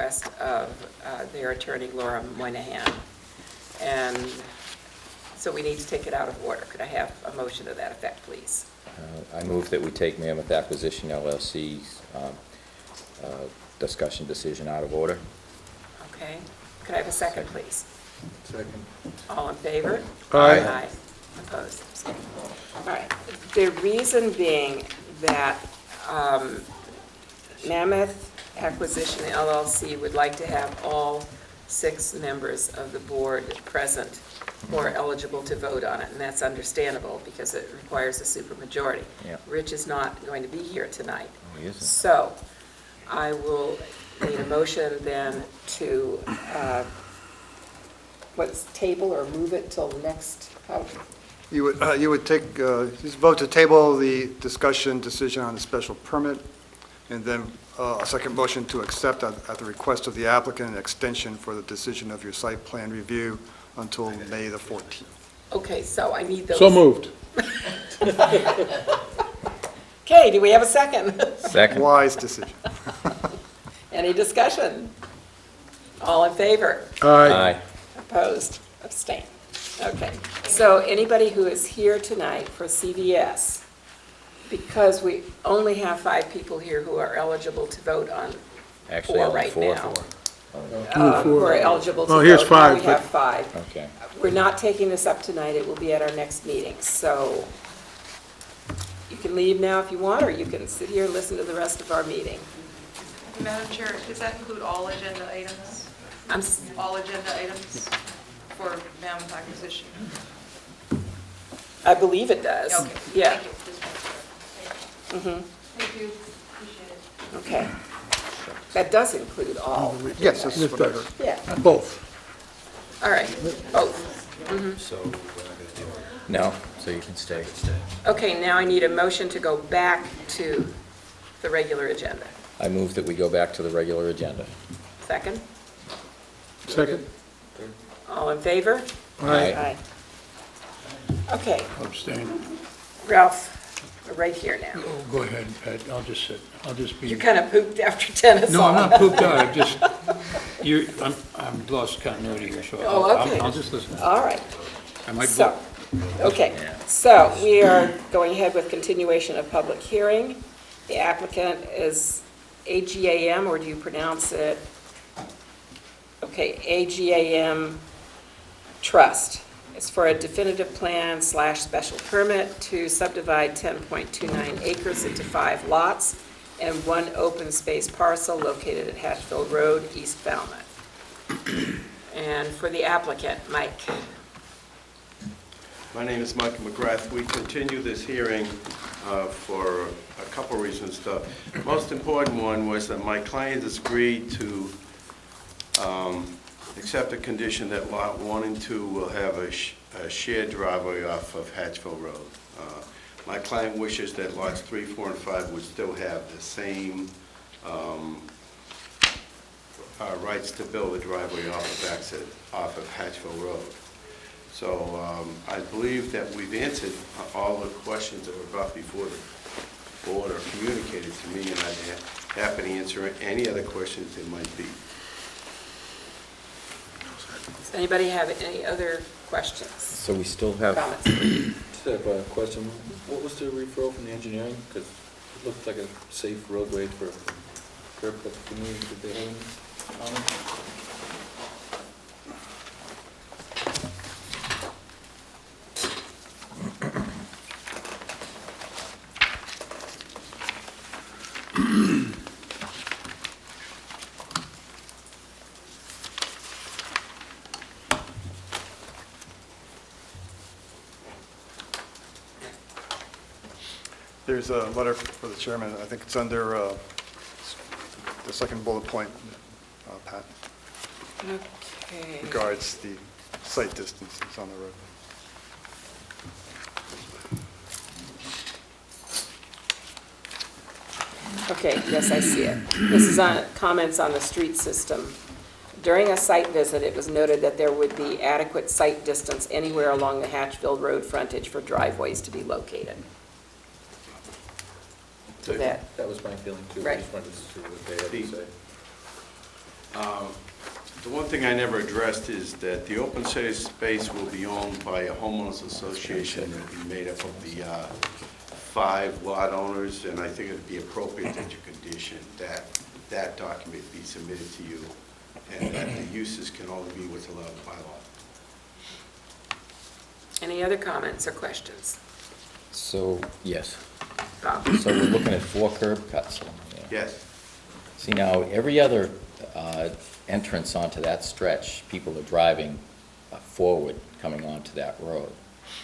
request of their attorney, Laura Moynihan. And so we need to take it out of order. Could I have a motion to that effect, please? I move that we take Mammoth Acquisition LLC's discussion decision out of order. Okay. Could I have a second, please? Second. All in favor? Aye. Opposed? Abstained. All right. The reason being that Mammoth Acquisition LLC would like to have all 6 members of the board present who are eligible to vote on it, and that's understandable because it requires a supermajority. Yep. Rich is not going to be here tonight. Oh, he isn't. So I will need a motion then to, table or move it till next, You would take, just vote to table the discussion decision on the special permit, and then a second motion to accept at the request of the applicant an extension for the decision of your site plan review until May the 14th. okay, so I need those. So moved. Okay, do we have a second? Second. Wise decision. Any discussion? All in favor? Aye. Opposed? Abstained. Okay, so anybody who is here tonight for CVS, because we only have 5 people here who are eligible to vote on Actually, 4 only right 4. now. Only Who 4. are eligible to Oh, vote. here's Now 5, we have but- 5. Okay. We're not taking this up tonight, it will be at our next meeting, so you can leave now if you want, or you can sit here and listen to the rest of our meeting. Madam Chair, does that include all agenda items? All agenda items for Mammoth Acquisition? I believe it does. Okay. Yeah. Thank you. Just make sure. Thank you. Appreciate it. Okay. That does include all. Yes, this is what I heard. Yeah, Both. all right, both. No, so you can stay. Okay, now I need a motion to go back to the regular agenda. I move that we go back to the regular agenda. Second? Second? All in favor? Aye. Okay, Abstain. Ralph, we're right here now. Oh, go ahead, Pat, I'll just sit. I'll just be... You kind of pooped after tennis. No, I'm not pooped out, I'm just, I'm lost continuity here, so Oh, okay. I'll just listen. All right, I might so, okay, so we are going ahead with continuation of public hearing. The applicant is AGAM, or do you pronounce it? Okay, AGAM Trust. It's for a definitive plan / special permit to subdivide 10.29 acres into 5 lots and 1 open space parcel located at Hatchville Road, East Falmouth. And for the applicant, Mike. My name is Mike McGrath. We continue this hearing for a couple reasons. The most important one was that my client has agreed to accept a condition that Lot 1 and 2 will have a shared driveway off of Hatchville Road. My client wishes that Lots 3, 4, and 5 would still have the same rights to build a driveway off of Hatchville Road. So I believe that we've answered all the questions that were brought before the board or communicated to me, and I'd happy to answer any other questions there might be. Does anybody have any other questions, So we still have, comments? Just have a question. What was the referral from the engineering? Because it looked like a safe roadway for curb cut community. Did they have any comments? There's a letter for the chairman. I think it's under the second bullet point, Pat, Okay. regards the site distances on the road. Okay, yes, I see it. This is on comments on the street system. During a site visit, it was noted that there would be adequate site distance anywhere along the Hatchville Road frontage for driveways to be located. So that, That was my feeling too. Right. I just wanted to see what they had to say. The one thing I never addressed is that the open space will be owned by a homeowners association that will be made up of the 5 lot owners, and I think it'd be appropriate that you condition that that document be submitted to you, and that the uses can only be what's allowed by law. Any other comments or questions? So, yes. Bob? So we're looking at 4 curb cuts. Yes. See, now, every other entrance onto that stretch, people are driving forward, coming onto that road.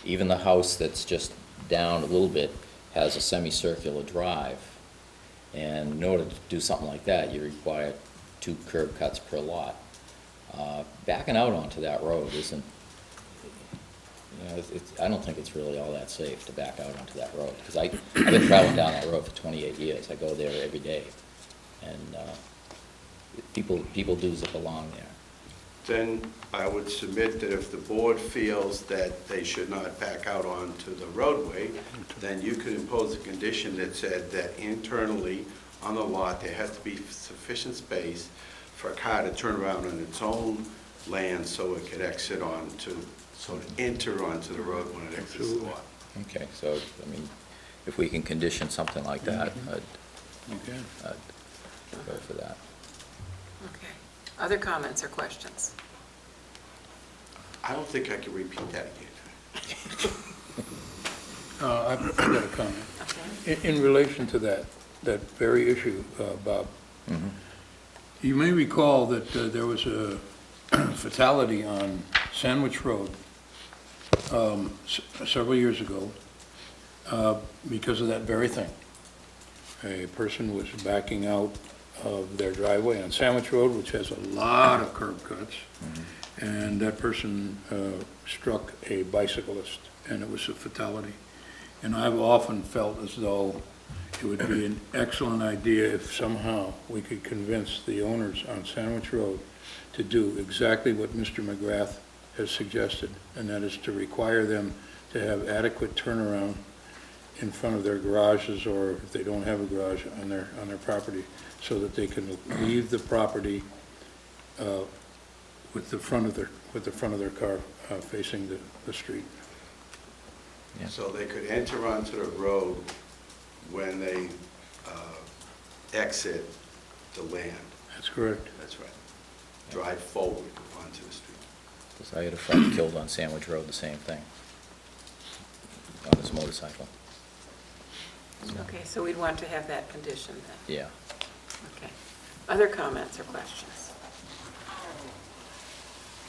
Even the house that's just down a little bit has a semicircular drive. And in order to do something like that, you require 2 curb cuts per lot. Backing out onto that road isn't, I don't think it's really all that safe to back out onto that road. Because I've been traveling down that road for 28 years. I go there every day. And people do zip along there. Then I would submit that if the board feels that they should not back out onto the roadway, then you could impose a condition that said that internally on the lot, there has to be sufficient space for a car to turn around on its own land so it could exit onto, so to enter onto the road when it exits the lot. Okay, so, I mean, if we can condition something like that, I'd go for that. Okay. Other comments or questions? I don't think I can repeat that again. I've got a comment. Okay. In relation to that very issue, Bob, Mhm. you may recall that there was a fatality on Sandwich Road several years ago because of that very thing. A person was backing out of their driveway on Sandwich Road, which has a lot of curb cuts, and that person struck a bicyclist, and it was a fatality. And I've often felt as though it would be an excellent idea if somehow we could convince the owners on Sandwich Road to do exactly what Mr. McGrath has suggested, and that is to require them to have adequate turnaround in front of their garages, or if they don't have a garage, on their property, so that they can leave the property with the front of their car facing the street. Yeah. So they could enter onto the road when they exit the land. That's correct. That's right. Drive forward onto the street. Because I had a friend killed on Sandwich Road, the same thing, on his motorcycle. Okay, so we'd want to have that condition then. Yeah. Okay. Other comments or questions?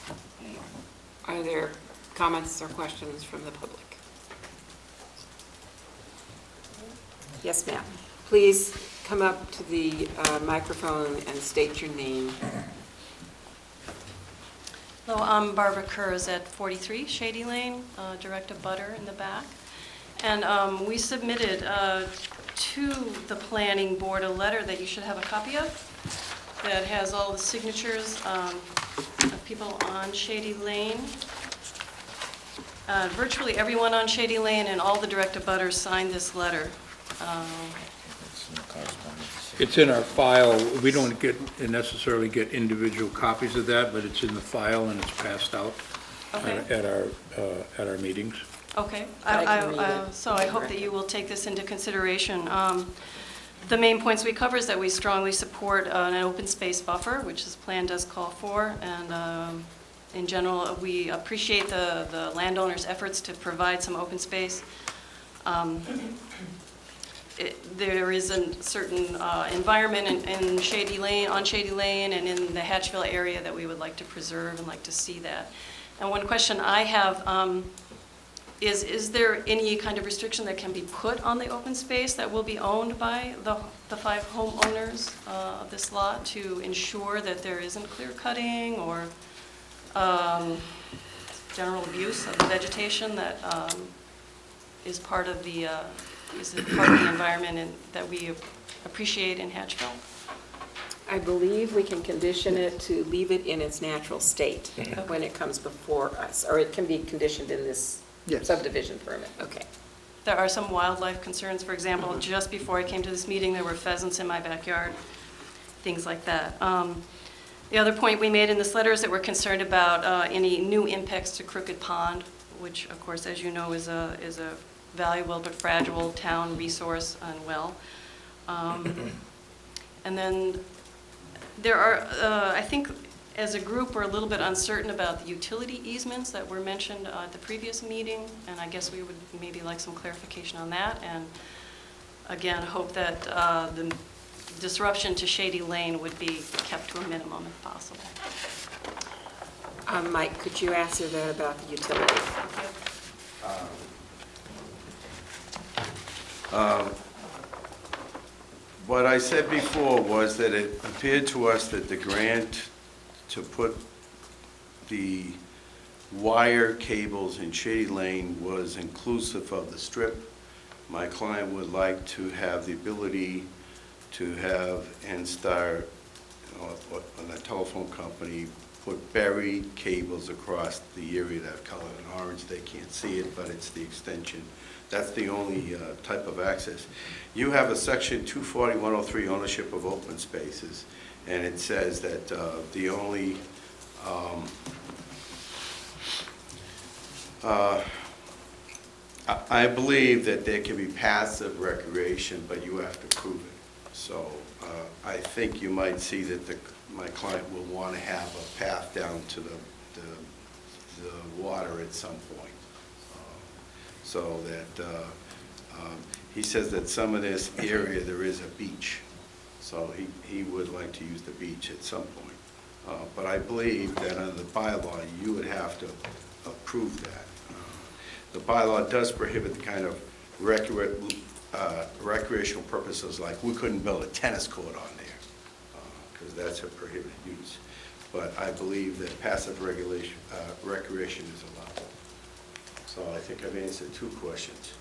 Okay. Are there comments or questions from the public? Yes, ma'am. Please come up to the microphone and state your name. Hello, I'm Barbara Kurz at 43 Shady Lane, direct abutter in the back. And we submitted to the planning board a letter that you should have a copy of that has all the signatures of people on Shady Lane. Virtually everyone on Shady Lane and all the direct abutters signed this letter. It's in the correspondence. It's in our file. We don't necessarily get individual copies of that, but it's in the file and it's passed out Okay. at our meetings. Okay, I can read it. so I hope that you will take this into consideration. The main points we cover is that we strongly support an open space buffer, which this plan does call for, and in general, we appreciate the landowner's efforts to provide some open space. There is a certain environment in Shady Lane, on Shady Lane, and in the Hatchville area that we would like to preserve and like to see that. And one question I have is there any kind of restriction that can be put on the open space that will be owned by the 5 homeowners of this lot to ensure that there isn't clear cutting or general abuse of the vegetation that is part of the environment that we appreciate in Hatchville? I believe we can condition it to leave it in its natural state when it comes before us, or it can be conditioned in this Yes. subdivision permit. Okay. There are some wildlife concerns. For example, just before I came to this meeting, there were pheasants in my backyard, things like that. The other point we made in this letter is that we're concerned about any new impacts to Crooked Pond, which, of course, as you know, is a valuable but fragile town resource and well. And then there are, I think, as a group, we're a little bit uncertain about the utility easements that were mentioned at the previous meeting, and I guess we would maybe like some clarification on that. And again, hope that the disruption to Shady Lane would be kept to a minimum if possible. Mike, could you answer that about the utilities? What I said before was that it appeared to us that the grant to put the wire cables in Shady Lane was inclusive of the strip. My client would like to have the ability to have N-Star, on the telephone company, put buried cables across the area that I've colored in orange. They can't see it, but it's the extension. That's the only type of access. You have a section 240-103, ownership of open spaces, and it says that the only I believe that there can be passive recreation, but you have to prove it. So I think you might see that my client will want to have a path down to the water at some point. So that he says that some of this area there is a beach, so he would like to use the beach at some point. But I believe that under the bylaw you would have to approve that. The bylaw does prohibit the kind of recreational purposes, like we couldn't build a tennis court on there because that's a prohibited use. But I believe that passive recreation is allowed. So I think I've answered two questions.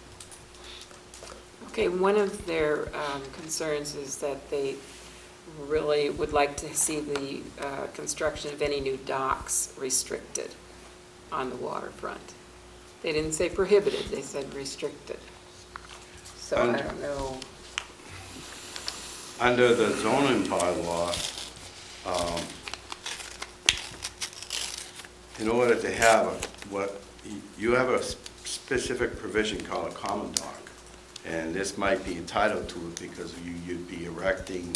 Okay, one of their concerns is that they really would like to see the construction of any new docks restricted on the waterfront. They didn't say prohibited, they said restricted. So I don't know. Under the zoning bylaw, in order to have you have a specific provision called a common dock, and this might be entitled to it because you'd be erecting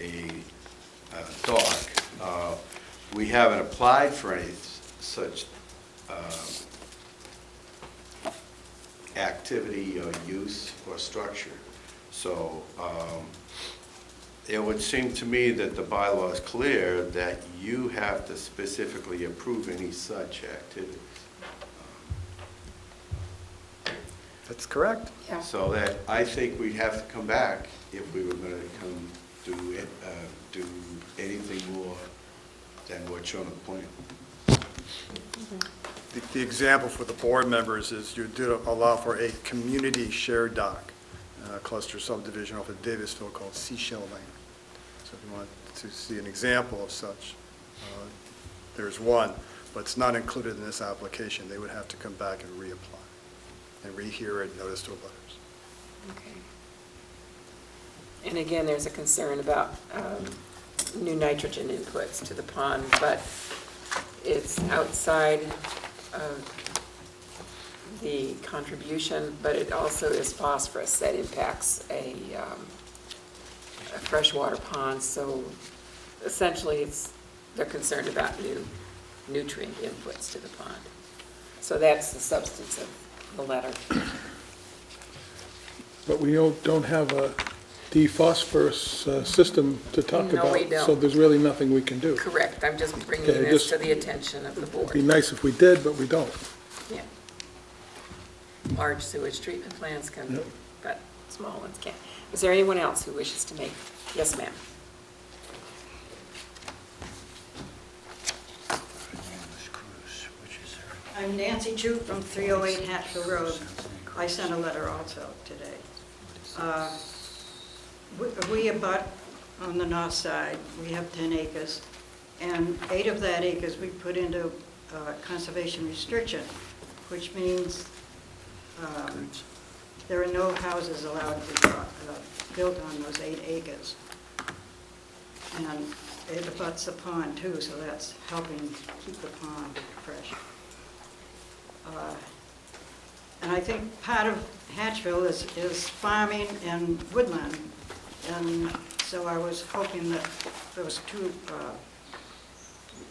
a dock. We haven't applied for any such activity or use or structure. So it would seem to me that the bylaw is clear that you have to specifically approve any such activities. That's correct. Yeah. So that I think we'd have to come back if we were going to come do anything more than what's shown on the plan. The example for the board members is you do allow for a community shared dock, cluster subdivision off of Davisville called Seashell Lane. So if you want to see an example of such, there's one, but it's not included in this application. They would have to come back and reapply and rehear it, notice to abutters. Okay. And again, there's a concern about new nitrogen inputs to the pond, but it's outside of the contribution, but it also is phosphorus that impacts a freshwater pond. So essentially, they're concerned about new nutrient inputs to the pond. So that's the substance of the letter. But we don't have a dephosphorus system to talk No, about. we don't. So there's really nothing we can do. Correct. I'm just bringing Okay, this just- to the attention of the It'd be board. nice if we did, but we don't. Yeah. Large sewage treatment plants can, Yep. but small ones can't. Is there anyone else who wishes to make? Yes, ma'am. I'm Nancy Chu from 308 Hatfield Road. I sent a letter also today. We abut on the north side. We have 10 acres, and 8 of that acres we put into conservation restriction, which means there are no houses allowed to be built on those 8 acres. And it abuts the pond too, so that's helping keep the pond fresh. And I think part of Hatchville is farming and woodland. And so I was hoping that those two,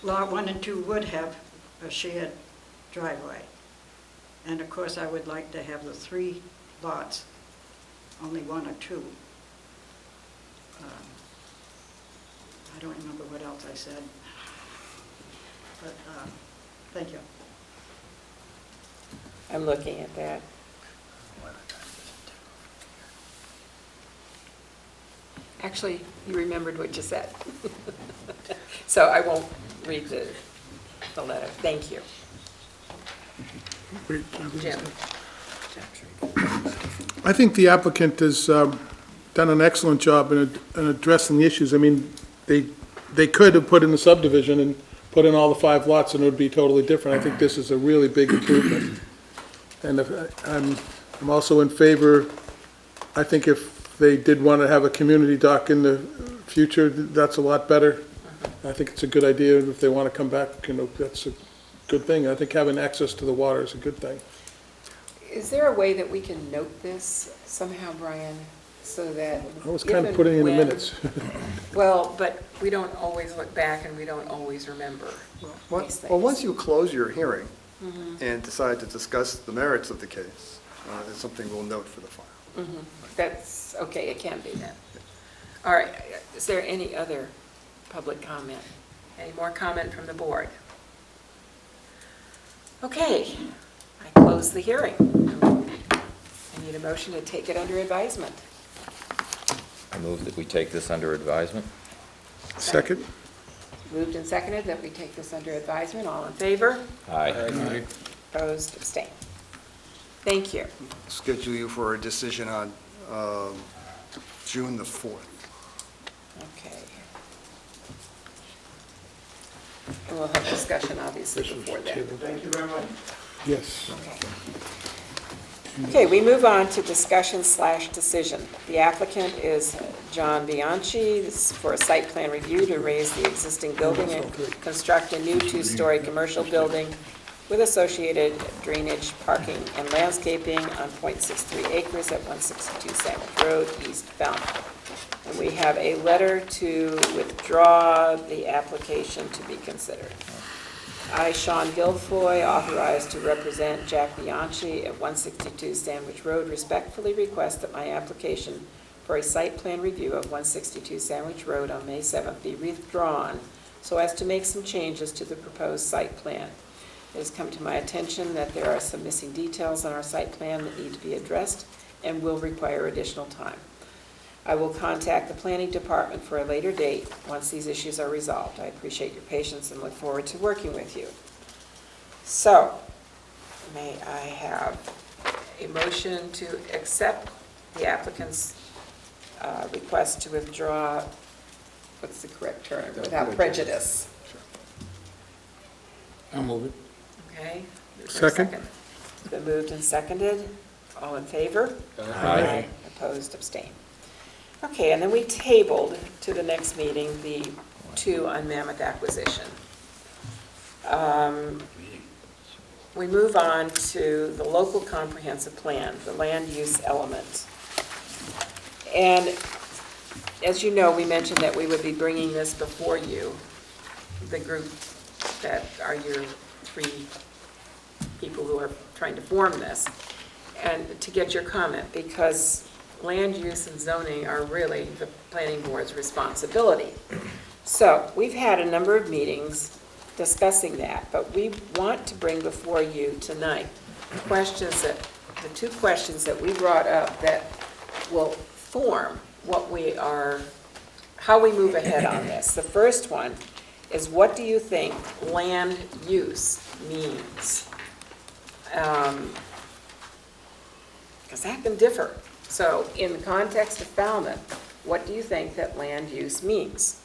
Lot 1 and 2 would have a shared driveway. And of course, I would like to have the 3 lots, only 1 or 2. I don't remember what else I said, but thank you. I'm looking at that. Actually, you remembered what you said. So I won't read the letter. Thank you. Jim? I think the applicant has done an excellent job in addressing the issues. I mean, they could have put in the subdivision and put in all the 5 lots and it would be totally different. I think this is a really big improvement. And I'm also in favor, I think if they did want to have a community dock in the future, that's a lot better. I think it's a good idea. If they want to come back, that's a good thing. I think having access to the water is a good thing. Is there a way that we can note this somehow, Brian, so that... I was kind of putting in the minutes. Well, but we don't always look back and we don't always remember these things. Well, once you close your hearing and decide to discuss the merits of the case, it's something we'll note for the file. That's, okay, it can be then. All right, is there any other public comment? Any more comment from the board? Okay, I close the hearing. I need a motion to take it under advisement. I move that we take this under advisement. Second? Moved and seconded that we take this under advisement. All in favor? Aye. Opposed, abstained. Thank you. Schedule you for a decision on June the 4th. Okay. And we'll have discussion, obviously, before that. Thank you very much. Yes. Okay, we move on to discussion/decision. The applicant is John Bianchi. This is for a site plan review to raise the existing building and construct a new 2-story commercial building with associated drainage, parking, and landscaping on .63 acres at 162 Sandwich Road, East Falmouth. And we have a letter to withdraw the application to be considered. I, Sean Guilfoy, authorized to represent Jack Bianchi at 162 Sandwich Road, respectfully request that my application for a site plan review of 162 Sandwich Road on May 7th be withdrawn so as to make some changes to the proposed site plan. It has come to my attention that there are some missing details on our site plan that need to be addressed and will require additional time. I will contact the planning department for a later date once these issues are resolved. I appreciate your patience and look forward to working with you. So, may I have a motion to accept the applicant's request to withdraw, what's the correct term, without prejudice? I'll move it. Okay. Is there a Second. It's been moved and seconded. All in favor? Aye. Opposed, abstained. Okay, and then we tabled to the next meeting the 2 on Mammoth acquisition. We move on to the local comprehensive plan, the land use element. And as you know, we mentioned that we would be bringing this before you, the group that are your 3 people who are trying to form this, and to get your comment, because land use and zoning are really the planning board's responsibility. So we've had a number of meetings discussing that, but we want to bring before you tonight the 2 questions that we brought up that will form what we are, how we move ahead on this. The first one is, what do you think land use means? Because that can differ. So in the context of Falmouth, what do you think that land use means?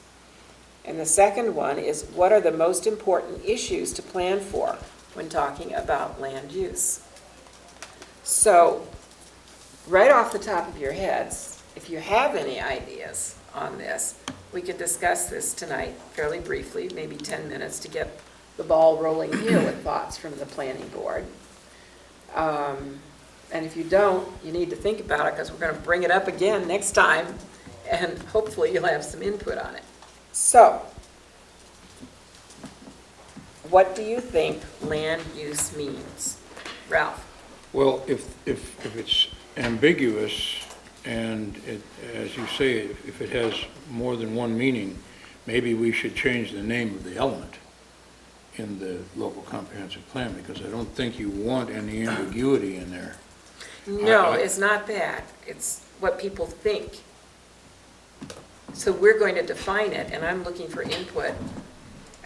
And the second one is, what are the most important issues to plan for when talking about land use? So right off the top of your heads, if you have any ideas on this, we could discuss this tonight fairly briefly, maybe 10 minutes to get the ball rolling here with thoughts from the planning board. And if you don't, you need to think about it, because we're going to bring it up again next time, and hopefully you'll have some input on it. So, what do you think land use means? Ralph? Well, if it's ambiguous, and it, as you say, if it has more than one meaning, maybe we should change the name of the element in the local comprehensive plan, because I don't think you want any ambiguity in there. No, it's not that. It's what people think. So we're going to define it, and I'm looking for input,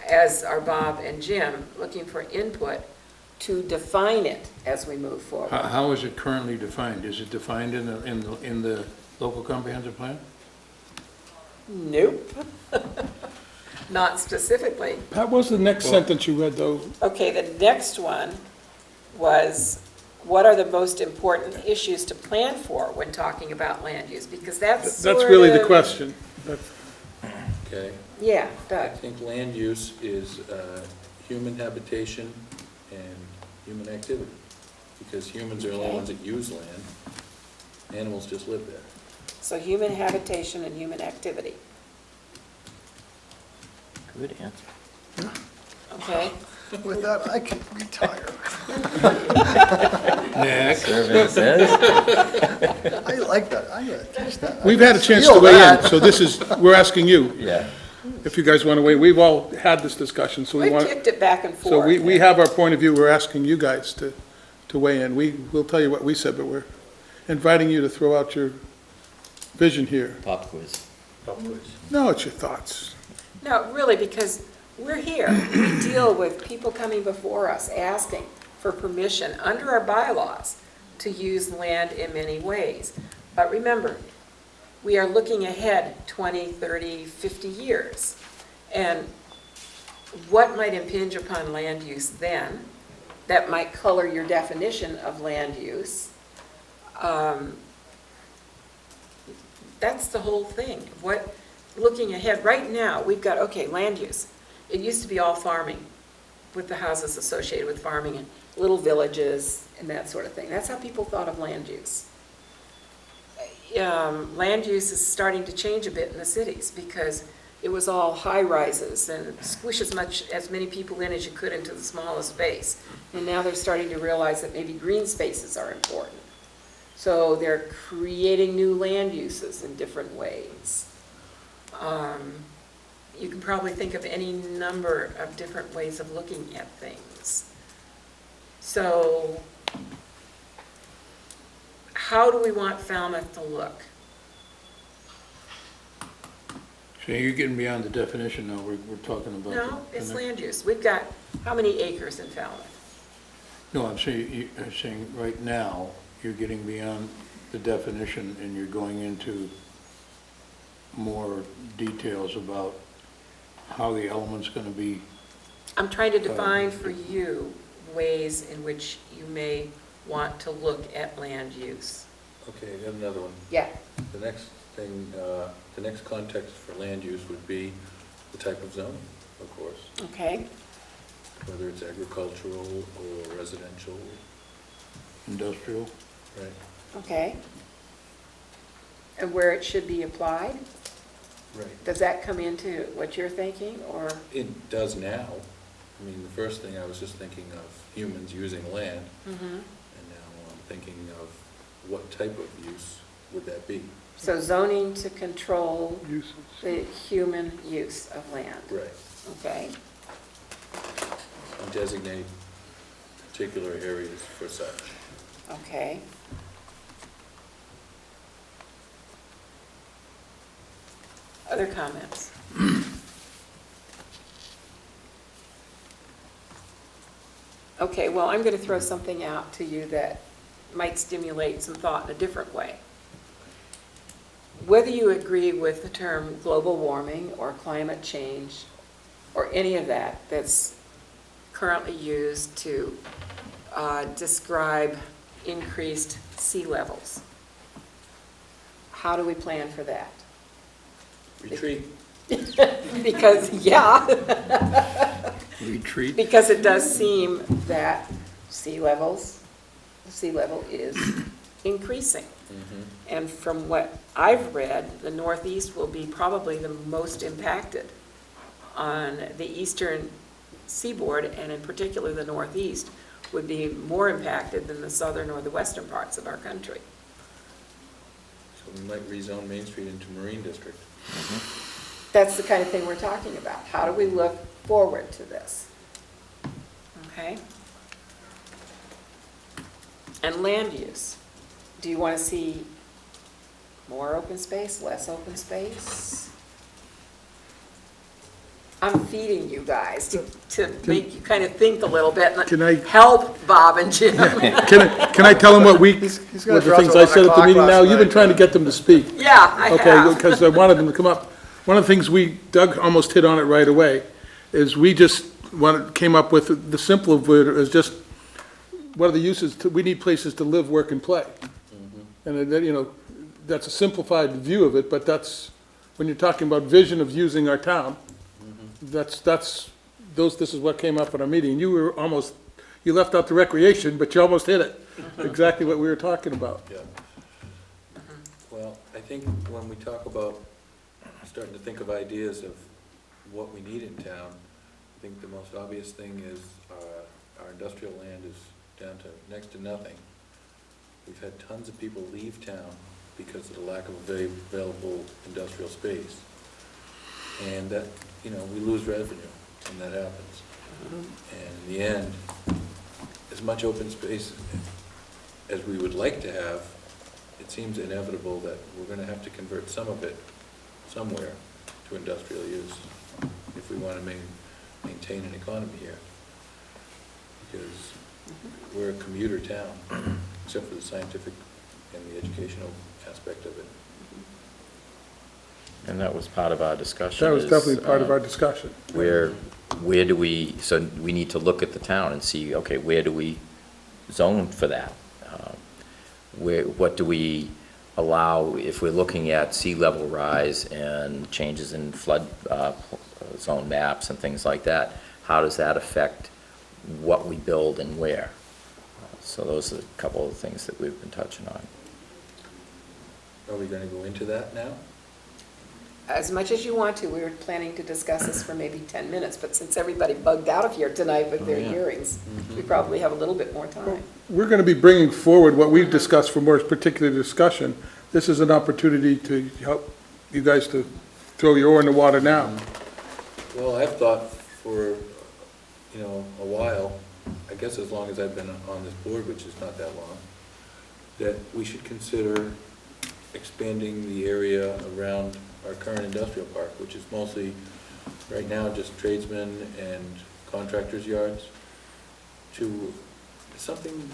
as are Bob and Jim, looking for input to define it as we move forward. How is it currently defined? Is it defined in the local comprehensive plan? Nope. Not specifically. What was the next sentence you read, though? Okay, the next one was, what are the most important issues to plan for when talking about land use? Because that's That's sort really the of- question. Okay. Yeah, I Doug. think land use is human habitation and human activity, because humans are the only Okay. ones that use land. Animals just live there. So human habitation and human activity, Good answer. okay? With that, I can retire. Next. Survey says. I like that. I'm gonna teach that. We've had a chance Feel to weigh in, that. so this is, we're asking you, Yeah. if you guys want to weigh. We've all had this discussion, so we We've want, kicked it back and forth. so we have our point of view. We're asking you guys to weigh in. We'll tell you what we said, but we're inviting you to throw out your vision here. Pop quiz. No, it's your thoughts. No, really, because we're here. We deal with people coming before us, asking for permission under our bylaws to use land in many ways. But remember, we are looking ahead 20, 30, 50 years. And what might impinge upon land use then that might color your definition of land use? That's the whole thing. What, looking ahead, right now, we've got, okay, land use. It used to be all farming, with the houses associated with farming and little villages and that sort of thing. That's how people thought of land use. Land use is starting to change a bit in the cities because it was all high rises and squish as many people in as you could into the smallest space. And now they're starting to realize that maybe green spaces are important. So they're creating new land uses in different ways. You can probably think of any number of different ways of looking at things. So how do we want Falmouth to look? So you're getting beyond the definition now, we're talking about. No, the it's next- land use. We've got, how many acres in Falmouth? No, I'm saying right now, you're getting beyond the definition and you're going into more details about how the element's gonna be. I'm trying to define for you ways in which you may want to look at land use. Okay, I got another one. Yeah. The next thing, the next context for land use would be the type of zoning, of course, Okay. whether it's agricultural or residential, Industrial. right? Okay. And where it should be applied? Right. Does that come into what you're thinking, or? It does now. I mean, the first thing I was just thinking of humans using land, and now I'm thinking of what type of use would that be? So zoning to control Uses. the human use of land, Right. okay? And designate particular areas for such. Okay. Other comments? Okay, well, I'm going to throw something out to you that might stimulate some thought in a different way. Whether you agree with the term global warming or climate change or any of that that's currently used to describe increased sea levels, how do we plan for that? Retreat. Because, yeah, Retreat. because it does seem that sea level is increasing. And from what I've read, the Northeast will be probably the most impacted on the eastern seaboard, and in particular, the Northeast would be more impacted than the southern or the western parts of our country. So we might rezone Main Street into Marine District. That's the kind of thing we're talking about. How do we look forward to this? Okay? And land use. Do you want to see more open space, less open space? I'm feeding you guys to make you kind of think a little bit Can I- and help Bob and Jim. Can I tell them what He's what gonna the drop things to I 11 said at the o'clock meeting now? last You've been night. trying to get them to speak. Yeah, I Okay, have. because I wanted them to come up. One of the things Doug almost hit on it right away, is we just came up with the simple of it is just, what are the uses, we need places to live, work, and play. And then, you know, that's a simplified view of it, but that's, when you're talking about vision of using our town, this is what came up at our meeting. You left out the recreation, but you almost hit it. Exactly what we were talking about. Yeah. Well, I think when we talk about starting to think of ideas of what we need in town, I think the most obvious thing is our industrial land is down to next to nothing. We've had tons of people leave town because of the lack of available industrial space. And that, you know, we lose revenue when that happens. And in the end, as much open space as we would like to have, it seems inevitable that we're going to have to convert some of it somewhere to industrial use if we want to maintain an economy here. Because we're a commuter town, except for the scientific and the educational aspect of it. And that was part of our discussion. That was is, definitely part of our discussion. Where do we, so we need to look at the town and see, okay, where do we zone for that? What do we allow if we're looking at sea level rise and changes in flood zone maps and things like that? How does that affect what we build and where? So those are a couple of things that we've been touching on. Are we going to go into that now? As much as you want to, we were planning to discuss this for maybe 10 minutes, but since everybody bugged out of here tonight with their yeah. hearings, we probably have a little bit more time. We're going to be bringing forward what we've discussed for more particular discussion. This is an opportunity to help you guys to throw your oar in the water now. Well, I've thought for, you know, a while, I guess as long as I've been on this board, which is not that long, that we should consider expanding the area around our current industrial park, which is mostly, right now, just tradesmen and contractors' yards, to something,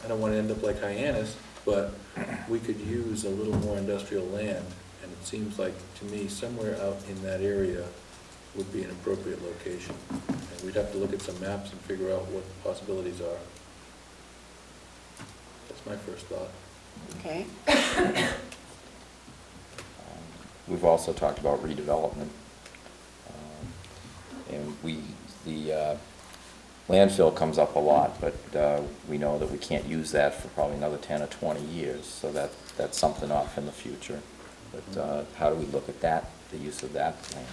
I don't want to end up like Hyannis, but we could use a little more industrial land, and it seems like, to me, somewhere out in that area would be an appropriate location. And we'd have to look at some maps and figure out what the possibilities are. That's my first thought. Okay. We've also talked about redevelopment. And the landfill comes up a lot, but we know that we can't use that for probably another 10 or 20 years, so that's something off in the future. But how do we look at that, the use of that land?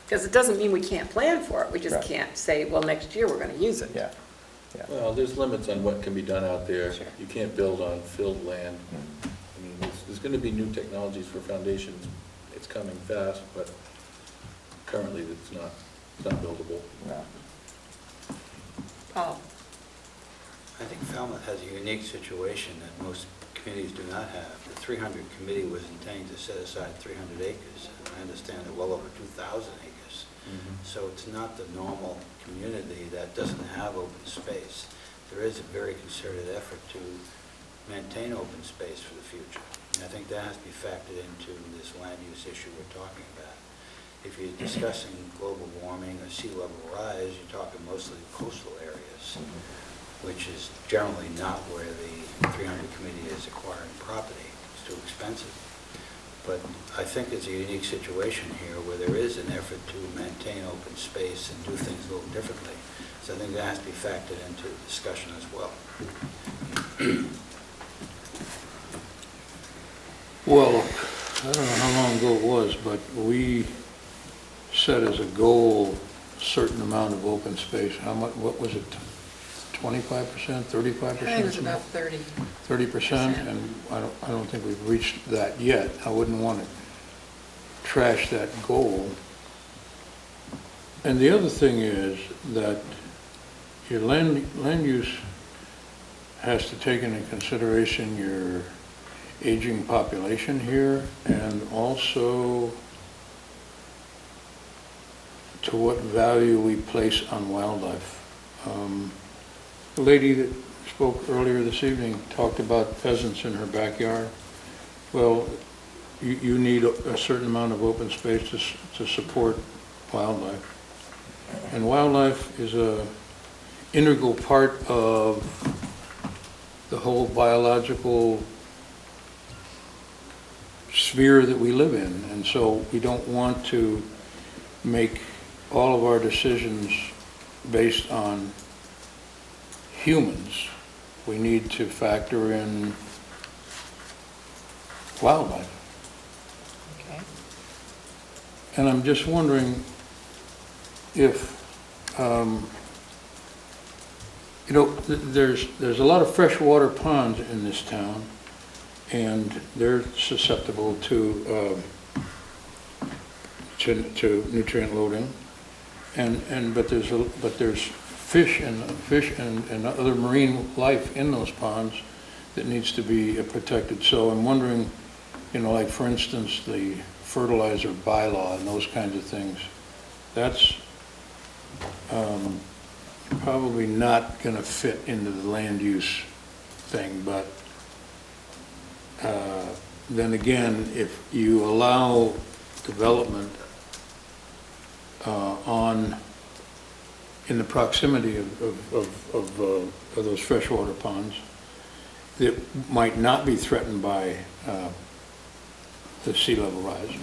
Because it doesn't mean we can't plan for it, we just Right. can't say, well, next year we're going to use it. Yeah, yeah. Well, there's limits on what can be done out there. Sure. You can't build on filled land. Mhm. I mean, there's going to be new technologies for foundations. It's coming fast, but currently it's not buildable. No. Paul? I think Falmouth has a unique situation that most communities do not have. The 300 committee was intending to set aside 300 acres. I understand they're well over 2,000 acres. So it's not the normal community that doesn't have open space. There is a very concerted effort to maintain open space for the future. And I think that has to be factored into this land use issue we're talking about. If you're discussing global warming or sea level rise, you're talking mostly coastal areas, which is generally not where the 300 committee is acquiring property. It's too expensive. But I think it's a unique situation here where there is an effort to maintain open space and do things a little differently. So I think that has to be factored into the discussion as well. Well, I don't know how long ago it was, but we set as a goal a certain amount of open space. How much, what was it, 25%, 35%? I think it was about 30. 30%, and I don't think we've reached that yet. I wouldn't want to trash that goal. And the other thing is that your land use has to take into consideration your aging population here, and also to what value we place on wildlife. The lady that spoke earlier this evening talked about pheasants in her backyard. Well, you need a certain amount of open space to support wildlife. And wildlife is a integral part of the whole biological sphere that we live in. And so we don't want to make all of our decisions based on humans. We need to factor in wildlife. Okay. And I'm just wondering if, you know, there's a lot of freshwater ponds in this town, and they're susceptible to nutrient loading, but there's fish and other marine life in those ponds that needs to be protected. So I'm wondering, you know, like for instance, the fertilizer bylaw and those kinds of things, that's probably not going to fit into the land use thing, but then again, if you allow development in the proximity of those freshwater ponds that might not be threatened by the sea level rise,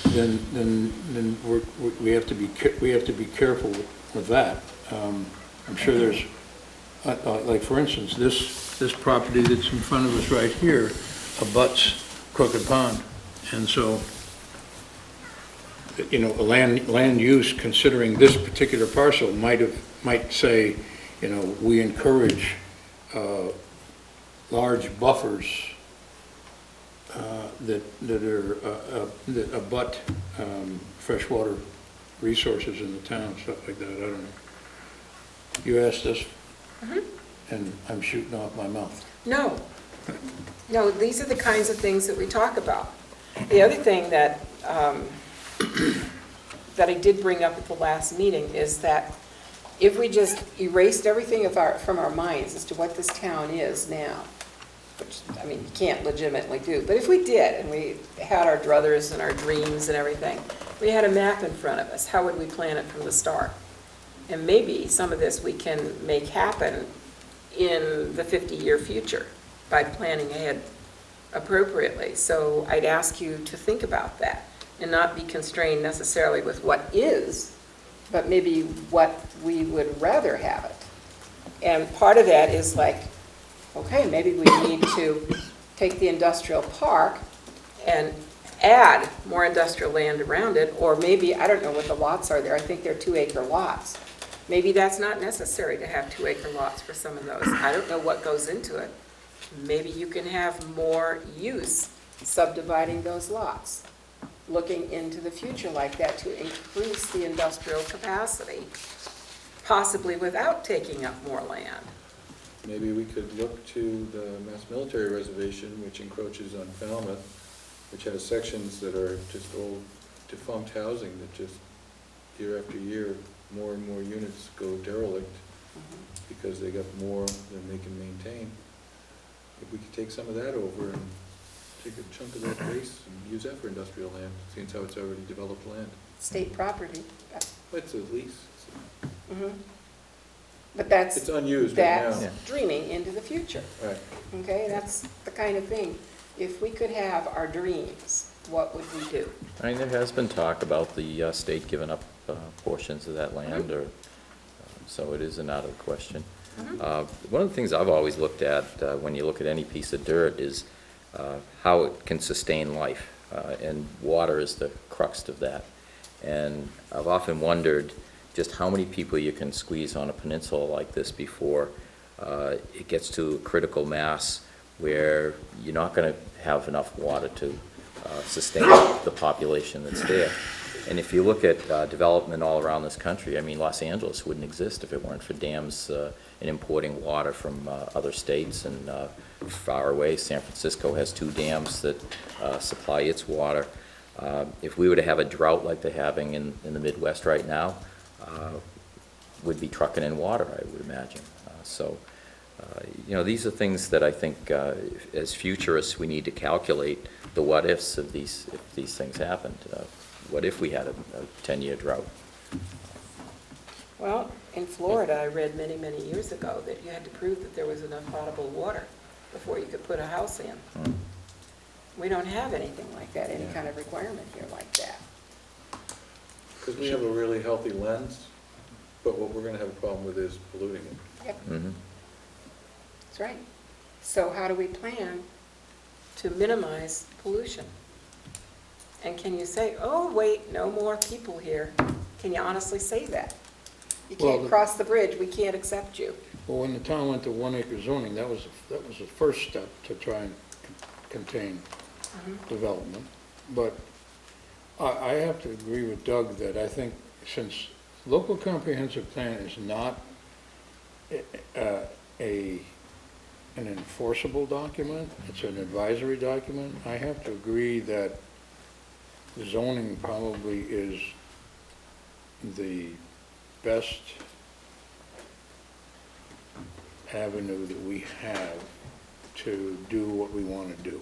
then we have to be careful with that. I'm sure there's like for instance, this property that's in front of us right here abuts Crooked Pond, and so, you know, land use considering this particular parcel might say, you know, we encourage large buffers that abut freshwater resources in the town, stuff like that. I don't know. You asked us, and I'm shooting off my mouth. No, these are the kinds of things that we talk about. The other thing that that I did bring up at the last meeting is that if we just erased everything from our minds as to what this town is now, which, I mean, you can't legitimately do, but if we did, and we had our druthers and our dreams and everything, we had a map in front of us, how would we plan it from the start? And maybe some of this we can make happen in the 50-year future by planning ahead appropriately. So I'd ask you to think about that and not be constrained necessarily with what is, but maybe what we would rather have it. And part of that is like, okay, maybe we need to take the industrial park and add more industrial land around it, or maybe, I don't know what the lots are there, I think they're 2-acre lots. Maybe that's not necessary to have 2-acre lots for some of those. I don't know what goes into it. Maybe you can have more use subdividing those lots, looking into the future like that to increase the industrial capacity, possibly without taking up more land. Maybe we could look to the Mass Military Reservation, which encroaches on Falmouth, which has sections that are just old defunct housing that just year after year, more and more units go derelict because they got more than they can maintain. If we could take some of that over and take a chunk of that base and use that for industrial land, seeing how it's already developed land. State property. It's a lease. But that's It's unused right now. that's dreaming into the future. Right. Okay, that's the kind of thing If we could have our dreams, what would we do? I mean, there has been talk about the state giving up portions of that land, or so it isn't out of the question. One of the things I've always looked at when you look at any piece of dirt is how it can sustain life, and water is the crux of that. And I've often wondered just how many people you can squeeze on a peninsula like this before it gets to a critical mass where you're not going to have enough water to sustain the population that's there. And if you look at development all around this country, I mean, Los Angeles wouldn't exist if it weren't for dams and importing water from other states and far away. San Francisco has 2 dams that supply its water. If we were to have a drought like they're having in the Midwest right now, we'd be trucking in water, I would imagine. You know, these are things that I think as futurists we need to calculate the what-ifs of if these things happened. What if we had a 10-year drought? Well, in Florida, I read many, many years ago that you had to prove that there was enough potable water before you could put a house in. We don't have anything like that, any kind of requirement here like that. Because we have a really healthy lens, but what we're going to have a problem with is polluting it. Yep, Mm-hmm. that's right. So how do we plan to minimize pollution? And can you say, oh, wait, no more people here? Can you honestly say that? You can't Well, cross the bridge, we can't accept you. Well, when the town went to 1 acre zoning, that was the first step to try and contain development. But I have to agree with Doug that I think since local comprehensive plan is not an enforceable document, it's an advisory document, I have to agree that zoning probably is the best avenue that we have to do what we want to do.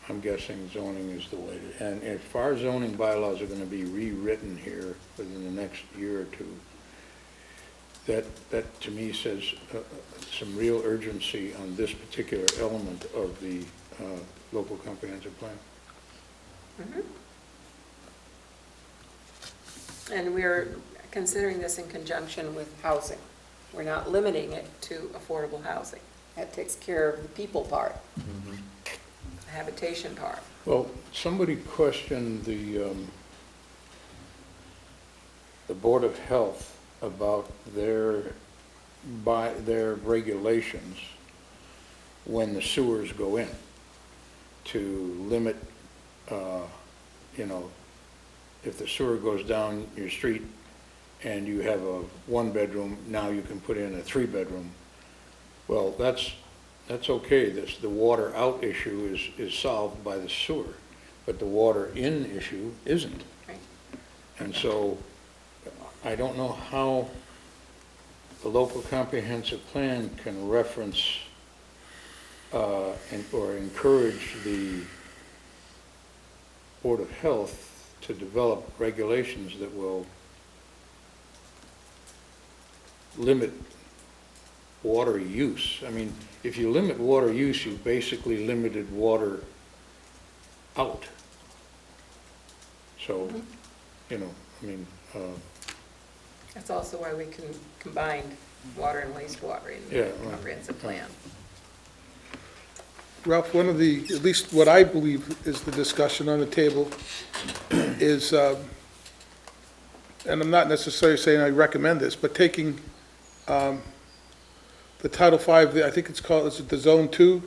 I'm guessing zoning is the way to, and as far as zoning bylaws are going to be rewritten here within the next year or two, that to me says some real urgency on this particular element of the local comprehensive plan. And we're considering this in conjunction with housing. We're not limiting it to affordable housing. That takes care of the people part, the habitation part. Well, somebody questioned the Board of Health about their regulations when the sewers go in to limit, you know, if the sewer goes down your street and you have a 1-bedroom, now you can put in a 3-bedroom. Well, that's okay. The water out issue is solved by the sewer, but the water in issue isn't. Right. And so I don't know how the local comprehensive plan can reference or encourage the Board of Health to develop regulations that will limit water use. I mean, if you limit water use, you've basically limited water out. So, you know, I mean, That's also why we can combine water and wastewater in Yeah, the right. comprehensive plan. Ralph, one of the, at least what I believe is the discussion on the table is, and I'm not necessarily saying I recommend this, but taking the Title V, I think it's called, is it the Zone 2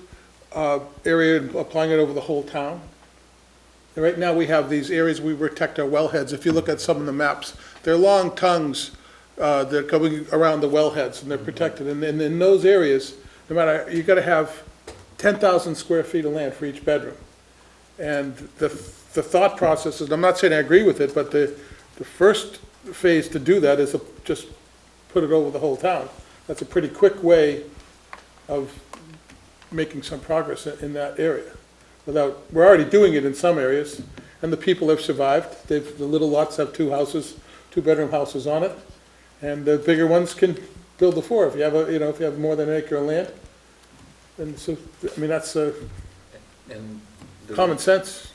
area, and applying it over the whole town? And right now, we have these areas we protect our wellheads. If you look at some of the maps, they're long tongues that are going around the wellheads, and they're protected. And in those areas, no matter, you got to have 10,000 square feet of land for each bedroom. And the thought process is, I'm not saying I agree with it, but the first phase to do that is to just put it over the whole town. That's a pretty quick way of making some progress in that area. We're already doing it in some areas, and the people have survived. The little lots have 2 houses, 2-bedroom houses on it, and the bigger ones can build the 4 if you have if you have more than an acre of land. And so, I mean, that's And the- Common sense.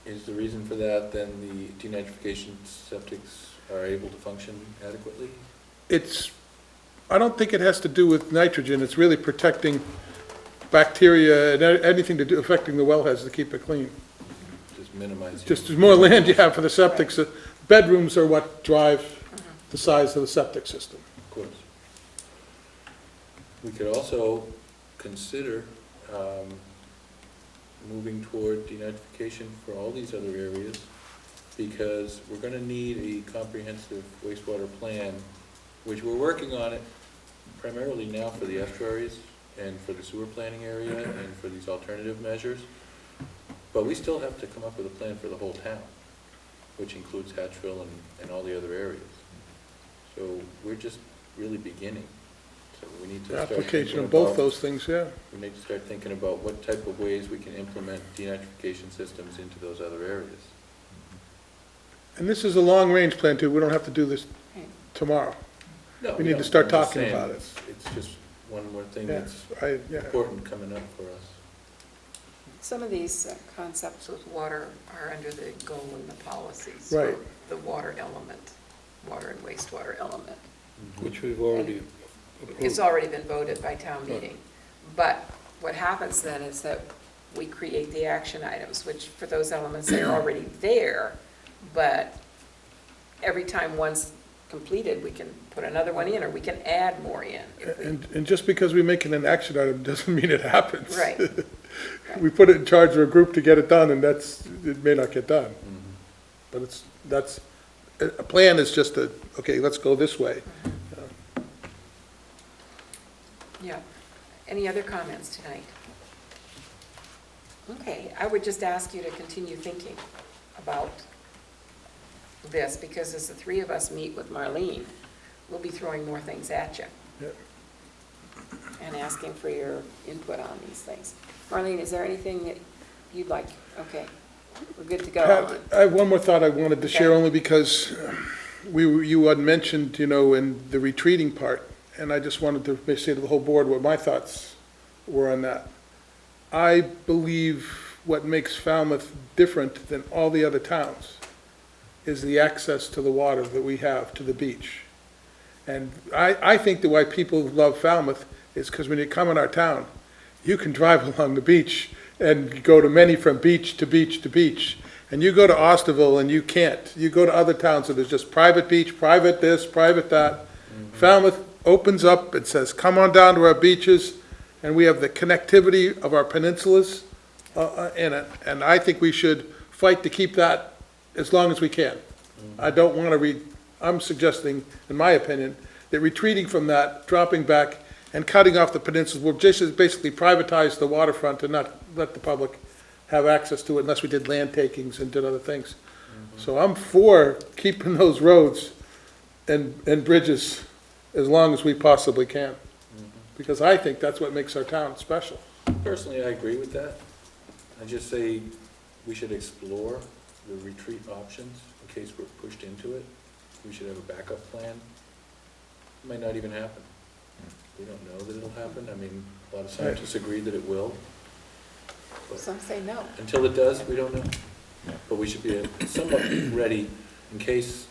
Is the reason for that then the denitrification septics are able to function adequately? I don't think it has to do with nitrogen, it's really protecting bacteria and anything to do, affecting the wellheads to keep it clean. Just minimize. Just the more land you have for the septics, bedrooms are what drive the size of the septic system. Of course. We could also consider moving toward denitrification for all these other areas, because we're going to need a comprehensive wastewater plan, which we're working on it primarily now for the estuaries and for the sewer planning area and for these alternative measures. But we still have to come up with a plan for the whole town, which includes Hatchville and all the other areas. So we're just really beginning. So we need to start Application thinking of both about- those things, yeah. We need to start thinking about what type of ways we can implement denitrification systems into those other areas. And this is a long-range plan too, we don't have to do this tomorrow. No, We need to don't. start I'm just talking saying about it. It's just one more thing Yeah, that's yeah. important coming up for us. Some of these concepts with water are under the goal and the policies. Right. for The water element, water and wastewater element. Which we've already It's approved. already been voted by town meeting. But what happens then is that we create the action items, which for those elements, they're already there, but every time one's completed, we can put another one in, or we can add more in. if we- And just because we make it an action item doesn't mean it happens. Right. We put it in charge of a group to get it done, and it may not get done. But a plan is just okay, let's go this way. Yeah. Any other comments tonight? Okay, I would just ask you to continue thinking about this, because as the three of us meet with Marlene, we'll be throwing more things at you Yep. and asking for your input on these things. Marlene, is there anything that you'd like? Okay, we're good to go Pat, on. I have one more thought I wanted to share, Okay. only because you had mentioned, in the retreating part, and I just wanted to say to the whole board what my thoughts were on that. I believe what makes Falmouth different than all the other towns is the access to the water that we have to the beach. And I think that why people love Falmouth is because when you come in our town, you can drive along the beach and go to many from beach to beach to beach. And you go to Osterville and you can't. You go to other towns and there's just private beach, private this, private that. Falmouth opens up and says, come on down to our beaches, and we have the connectivity of our peninsulas in it. And I think we should fight to keep that as long as we can. I don't want to I'm suggesting, in my opinion, that retreating from that, dropping back, and cutting off the peninsulas will just basically privatize the waterfront and not let the public have access to it unless we did land takings and did other things. So I'm for keeping those roads and bridges as long as we possibly can, because I think that's what makes our town special. Personally, I agree with that. I just say we should explore the retreat options in case we're pushed into it. We should have a backup plan. It might not even happen. We don't know that it'll happen. I mean, a lot of scientists agree that it will. But Some say no. until it does, we don't know. But we should be somewhat ready in case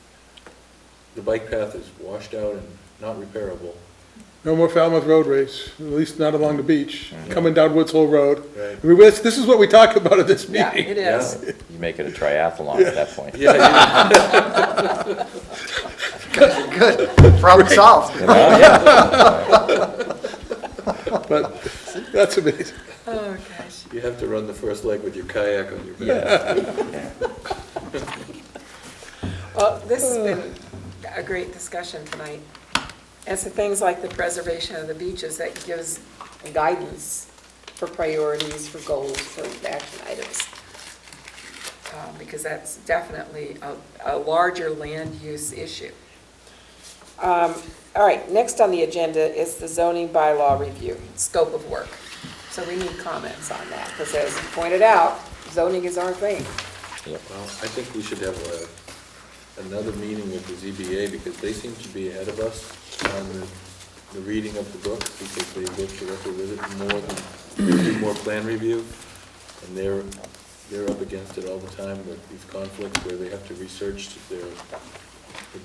the bike path is washed out and not repairable. No more Falmouth road race, at least not along the beach, coming down Woods Hole Road. Right. I mean, this is what we talk about at this Yeah, meeting. it is. You make it a triathlon at that point. Yeah, Good, problem solved. But that's amazing. Oh, gosh. you have to run the first leg with your kayak on your back. Well, this has been a great discussion tonight. And so things like the preservation of the beaches, that gives guidance for priorities, for goals, for action items. Because that's definitely a larger land use issue. All right, next on the agenda is the zoning bylaw review, scope of work. So we need comments on that, because as you pointed out, zoning is our thing. Well, I think we should have another meeting with the ZBA, because they seem to be ahead of us on the reading of the books, because they go directly with it more than, they do more plan review, and they're up against it all the time with these conflicts where they have to research their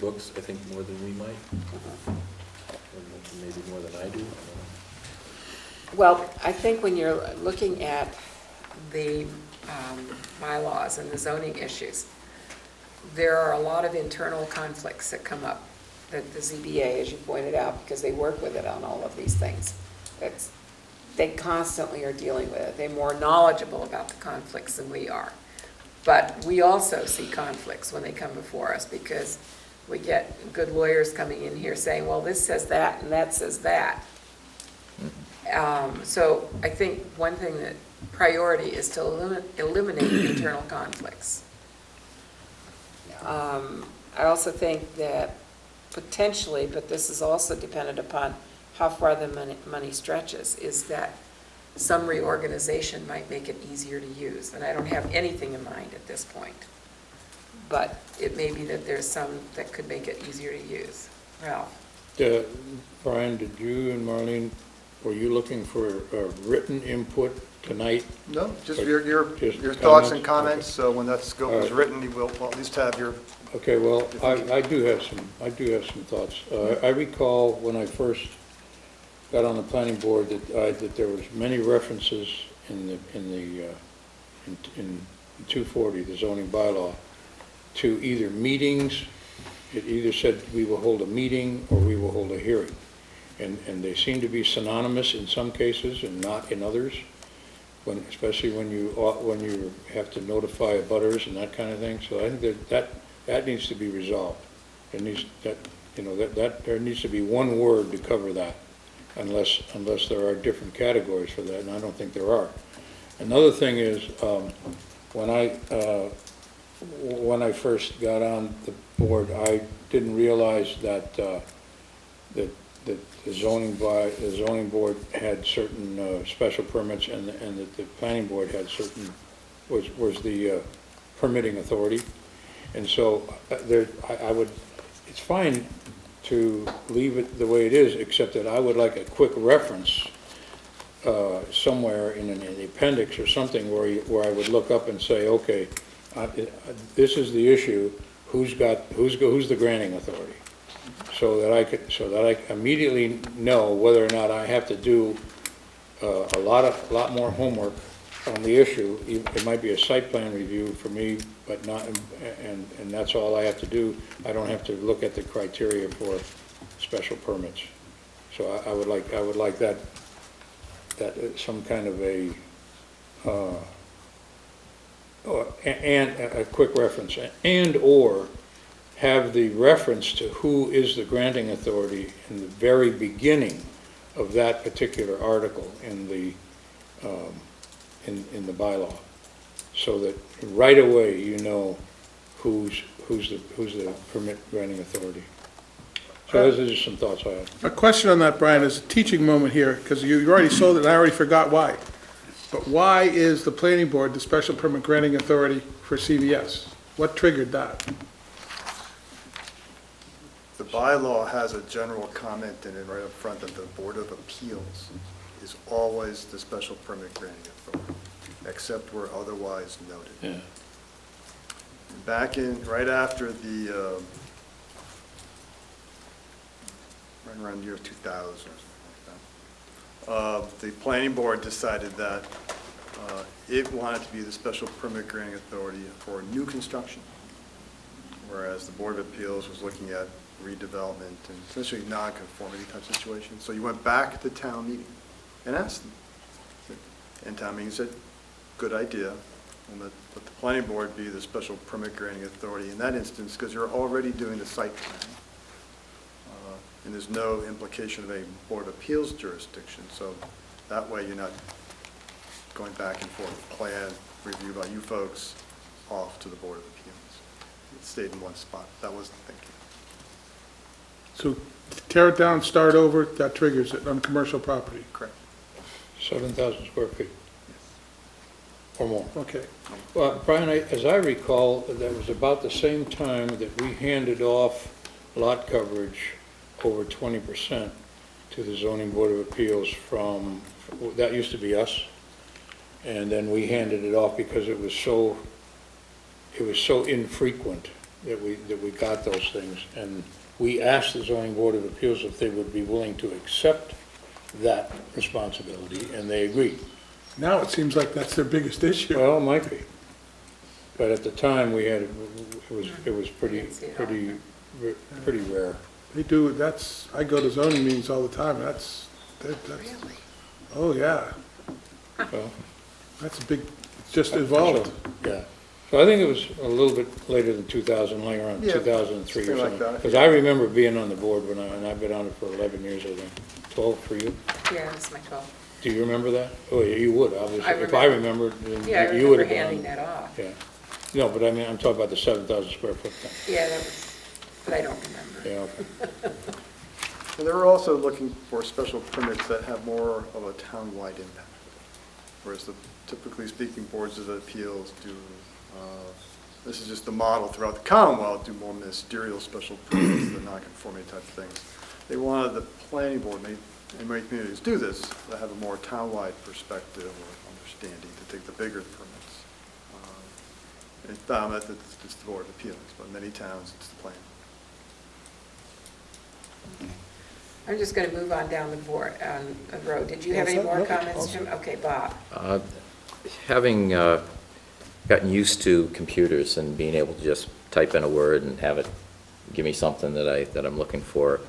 books, I think, more than we might, or maybe more than I do. I don't know. Well, I think when you're looking at the bylaws and the zoning issues, there are a lot of internal conflicts that come up, that the ZBA, as you pointed out, because they work with it on all of these things. They constantly are dealing with it. They're more knowledgeable about the conflicts than we are. But we also see conflicts when they come before us, because we get good lawyers coming in here saying, well, this says that and that says that. So I think one thing that priority is to eliminate internal conflicts. I also think that potentially, but this is also dependent upon how far the money stretches, is that some reorganization might make it easier to use. And I don't have anything in mind at this point. But it may be that there's some that could make it easier to use. Ralph? Brian, did you and Marlene, were you looking for written input tonight? No, just Or your just thoughts and comments? comments, so when that scope is written, you will at least have your, Okay, well, I do have some thoughts. I recall when I first got on the planning board that there was many references in 240, the zoning bylaw, to either meetings. It either said we will hold a meeting or we will hold a hearing. And they seem to be synonymous in some cases and not in others, especially when you have to notify abutters and that kind of thing. So I think that needs to be resolved. There needs to be one word to cover that, unless there are different categories for that, and I don't think there are. Another thing is, when I first got on the board, I didn't realize that the zoning board had certain special permits, and that the planning board had certain, was the permitting authority. And so it's fine to leave it the way it is, except that I would like a quick reference somewhere in the appendix or something where I would look up and say, okay, this is the issue, who's the granting authority? So that I immediately know whether or not I have to do a lot more homework on the issue. It might be a site plan review for me, but not, and that's all I have to do. I don't have to look at the criteria for special permits. So I would like that some kind of a quick reference, and/or have the reference to who is the granting authority in the very beginning of that particular article in the bylaw, so that right away you know who's the permit granting authority. So those are just some thoughts I have. A question on that, Brian, is a teaching moment here, because you already sold it, and I already forgot why. But why is the planning board the special permit granting authority for CVS? What triggered that? the bylaw has a general comment in it right up front that the Board of Appeals is always the special permit granting authority, except where otherwise noted. Yeah. Back in, right after the, right around the year 2000 or something like that, the planning board decided that it wanted to be the special permit granting authority for new construction, whereas the Board of Appeals was looking at redevelopment and essentially non-conformity type situations. So you went back to town meeting and asked them. And town meeting said, good idea, and let the planning board be the special permit granting authority in that instance, because you're already doing the site plan. And there's no implication of a Board of Appeals jurisdiction, so that way you're not going back and forth, plan review by you folks off to the Board of Appeals. It stayed in one spot. That was the thinking. So tear it down, start over, that triggers it on commercial property. Correct. 7,000 square feet or more. Okay. Well, Brian, as I recall, that was about the same time that we handed off lot coverage over 20% to the zoning board of appeals from, that used to be us, and then we handed it off because it was so infrequent that we got those things. And we asked the zoning board of appeals if they would be willing to accept that responsibility, and they agreed. Now it seems like that's their biggest issue. Well, it might be. But at the time, we had, it was pretty rare. They do, that's, I go to zoning meetings all the time, that's, oh, yeah, Well, that's a big, it's just evolved. yeah. So I think it was a little bit later than 2000, like around Yeah, 2003 or something like something. that. Because I remember being on the board and I've been on it for 11 years, I think. 12 for you? Yeah, it's my 12. Do you remember that? Oh, yeah, you would, obviously. I If I remembered, Yeah, I then you would remember have been on. handing that off. Yeah. No, but I mean, I'm talking about the 7,000 square foot thing. Yeah, that was, but I don't remember. Yeah, okay. And they're also looking for special permits that have more of a town-wide impact, whereas typically speaking, boards of appeals do, this is just the model throughout the Commonwealth, do more ministerial special permits, the non-conforming type of things. They wanted the planning board, and many communities do this, to have a more town-wide perspective or understanding, to take the bigger permits. In Falmouth, it's the Board of Appeals, but in many towns, it's the planning. I'm just going to move on down the road. Did you have any more comments, Jim? Okay, Bob. Having gotten used to computers and being able to just type in a word and have it give me something that I'm looking for,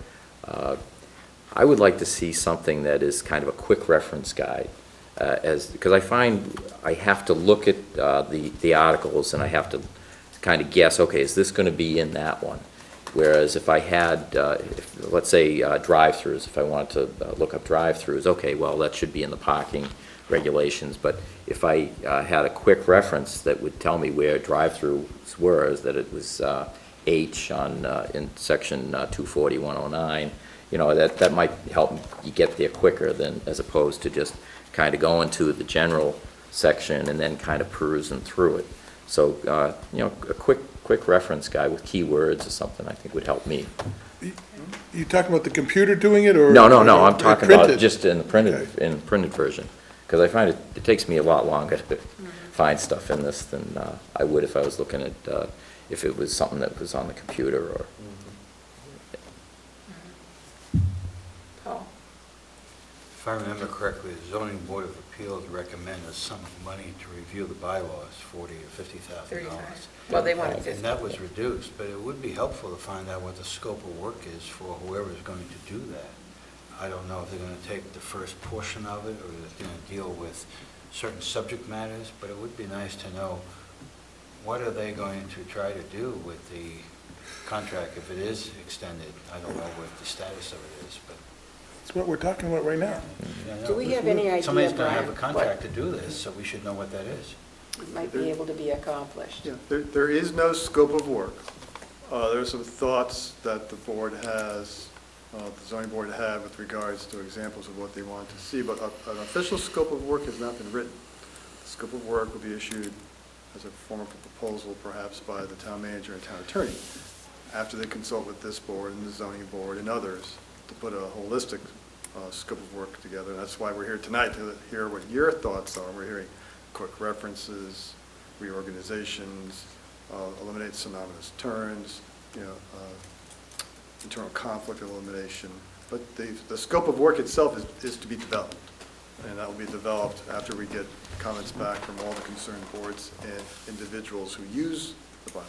I would like to see something that is kind of a quick reference guide, because I find I have to look at the articles and I have to kind of guess, okay, is this going to be in that one? Whereas if I had, let's say, drive-throughs, if I wanted to look up drive-throughs, okay, well, that should be in the parking regulations. But if I had a quick reference that would tell me where drive-throughs were, is that it was H in section 240-109, you know, that might help you get there quicker than as opposed to just kind of going to the general section and then kind of perusing through it. So, you know, a quick reference guide with keywords or something I think would help me. You talking about the computer doing it, or? No, I'm talking about printed? just in the printed, Okay. in the printed version. Because I find it takes me a lot longer to find stuff in this than I would if I was looking at, if it was something that was on the computer or. Paul? If I remember correctly, the zoning board of appeals recommended a sum of money to review the bylaws, $40,000 or $50,000. 35. Well, they wanted 50. And that was reduced, but it would be helpful to find out what the scope of work is for whoever's going to do that. I don't know if they're going to take the first portion of it, or if they're going to deal with certain subject matters, but it would be nice to know what are they going to try to do with the contract if it is extended. I don't know what the status of it is, but. That's what we're talking about right now. Do we have any idea, Somebody's going to have a Brian, contract to do this, so we should know what that is. what might be able to be accomplished? Yeah, there is no scope of work. There are some thoughts that the board has, the zoning board had with regards to examples of what they want to see, but an official scope of work has not been written. The scope of work will be issued as a form of proposal perhaps by the town manager and town attorney after they consult with this board and the zoning board and others to put a holistic scope of work together. And that's why we're here tonight, to hear what your thoughts are. We're hearing quick references, reorganizations, eliminate synonymous terms, you know, internal conflict elimination. But the scope of work itself is to be developed. And that will be developed after we get comments back from all the concerned boards and individuals who use the bylaw,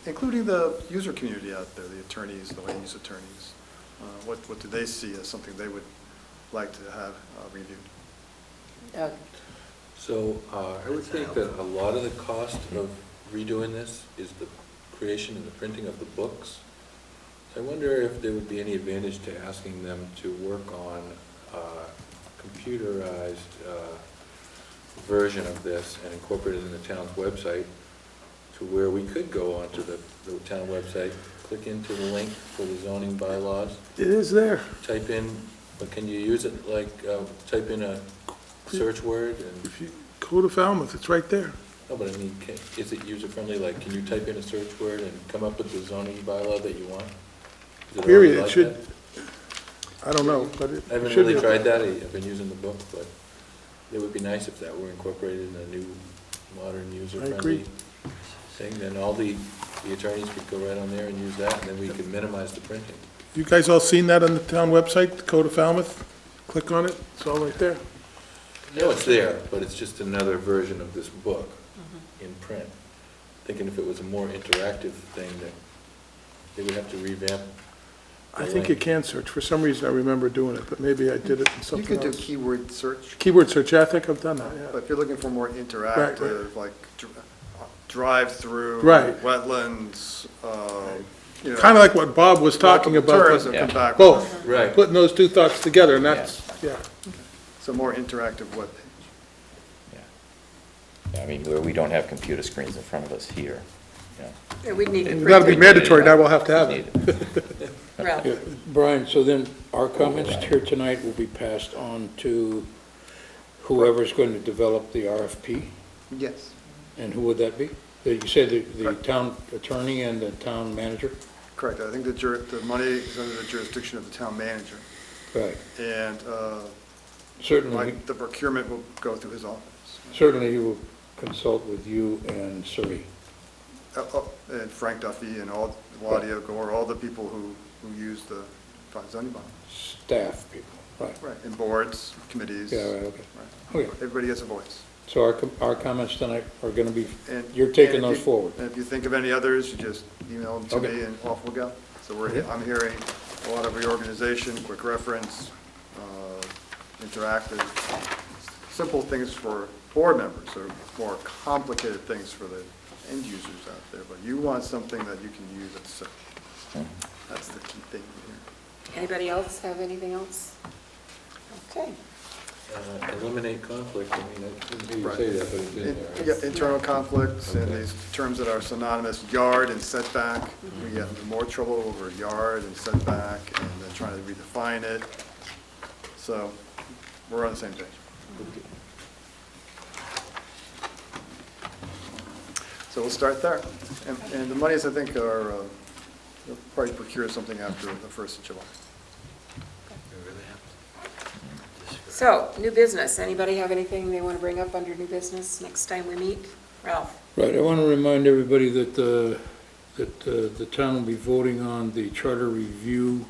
including the user community out there, the attorneys, the land use attorneys. What do they see as something they would like to have reviewed? So I would think that a lot of the cost of redoing this is the creation and the printing of the books. So I wonder if there would be any advantage to asking them to work on a computerized version of this and incorporate it in the town's website, to where we could go onto the town website, click into the link for the zoning bylaws, It is there. type in, but can you use it like, type in a search word and, If you go to Falmouth, it's right there. no, but I mean, is it user-friendly? Like, can you type in a search word and come up with the zoning bylaw that you want? Is it Period. already It like should, that? I don't know, but it I haven't should really be. tried that, I've been using the book, but it would be nice if that were incorporated in a new, modern, user-friendly thing, then all the attorneys could go right on there and use that, and then we could minimize the printing. You guys all seen that on the town website, the Code of Falmouth? Click on it, it's all right there. No, it's there, but it's just another version of this book in print. Thinking if it was a more interactive thing, that they would have to revamp. I think you can search. For some reason, I remember doing it, but maybe I did it in You something could do else. keyword search, Keyword search, yeah, I think I've done that, but yeah. if you're looking for more interactive, like drive-through, Right. wetlands, you know. Kind of like what Bob was talking welcome about, tourism, but come back. both. Right. Putting those two thoughts together, and that's, yeah. So more interactive webpage. Yeah, I mean, where we don't have computer screens in front of us here, you know. Yeah, we'd need to print That'll be it. mandatory, now we'll have to have Need it. it. Ralph. Yeah, Brian, so then our comments here tonight will be passed on to whoever's going to develop the RFP? Yes. And who would that be? You said the town attorney and the town manager? Correct. I think the money is under the jurisdiction of the town manager. Right. And Certainly, like the procurement will go through his office. certainly he will consult with you and Suri. And Frank Duffy and all, Wadia Gore, all the people who use the zoning bylaw. Staff people, right. Right, and boards, committees. Yeah, right, okay. Right. Okay. Everybody has a voice. So our comments tonight are going to be, And- you're taking and if those you- forward? And if you think of any others, you just email them to Okay. me and off we'll go. So I'm hearing a lot of reorganization, quick reference, interactive, simple things for board members, or more complicated things for the end users out there. But you want something that you can use that's simple. That's the key thing here. Anybody else have anything else? Okay. Eliminate conflict, I mean, I didn't hear you Right. say that, but it's in there. Yeah, internal conflicts and Okay. these terms that are synonymous, yard and setback. We get into more trouble over yard and setback and then trying to redefine it. So we're on the same page. So we'll start there. And the monies, I think, are, we'll probably procure something after the 1st of July. So, new business. Anybody have anything they want to bring up under new business next time we meet? Ralph? Right, I want to remind everybody that the town will be voting on the charter review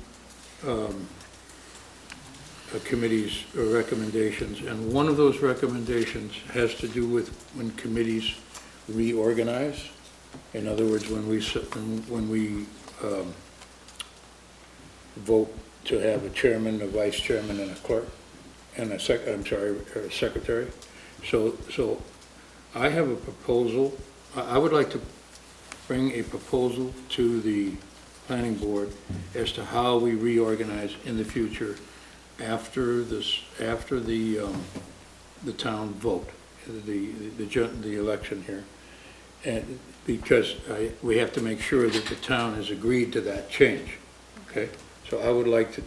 committee's recommendations, and one of those recommendations has to do with when committees reorganize. In other words, when we vote to have a chairman, a vice chairman, and a clerk, and a secretary. So I have a proposal. I would like to bring a proposal to the planning board as to how we reorganize in the future after the town vote, the election here. And because we have to make sure that the town has agreed to that change, okay? So I would like to